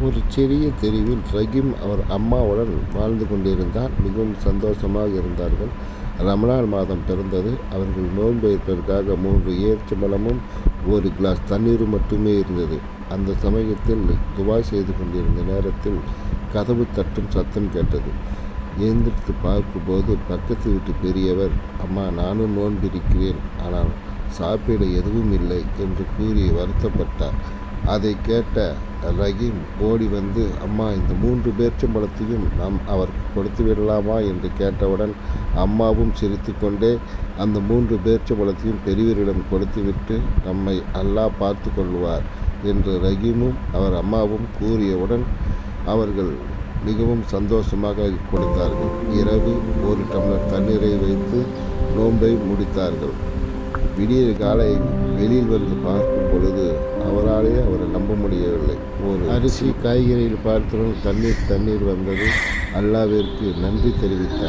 ஒரு சிறிய தெருவில் ரஹீம் அவர் அம்மாவுடன் வாழ்ந்து கொண்டிருந்தார். மிகவும் சந்தோஷமாக இருந்தார்கள். ரமலான் மாதம் பிறந்தது. அவர்கள் நோன்பு வைப்பதற்காக 3 ஏர்ச்சம்பழமும் 1 கிளாஸ் தண்ணீரும் மட்டுமே இருந்தது. அந்த சமயத்தில் துவா செய்து கொண்டிருந்த நேரத்தில் கதவு தட்டும் சத்தம் கேட்டது. எழுந்திரித்து பார்க்கும்போது பக்கத்து வீட்டு பெரியவர், அம்மா, நானும் நோன்பிருக்கிறேன், ஆனால் சாப்பிட எதுவும் இல்லை என்று கூறி வருத்தப்பட்டார். அதை கேட்ட ரஹீம் ஓடி வந்து, அம்மா, இந்த 3 பேரிச்சம்பழத்தையும் நாம் அவருக்கு கொடுத்து விடலாமா என்று கேட்டவுடன் அம்மாவும் சிரித்து கொண்டே அந்த 3 பேரிச்சம்பழத்தையும் பெரியவரிடம் கொடுத்துவிட்டு நம்மை அல்லாஹ் பார்த்து கொள்வார் என்று ரஹீமும் அவர் அம்மாவும் கூறியவுடன் அவர்கள் மிகவும் சந்தோஷமாக கொடுத்தார்கள். இரவு 1 டம்ளர் தண்ணீரை வைத்து நோன்பை முடித்தார்கள். விடிய காலை வெளியில் வந்து பார்க்கும் பொழுது அவராலேயே அவரை நம்ப முடியவில்லை. ஒரு அரிசி காய்கறியில் பார்த்தவுடன் தண்ணீர் வந்தது. அல்லாஹ்விற்கு நன்றி தெரிவித்தார்.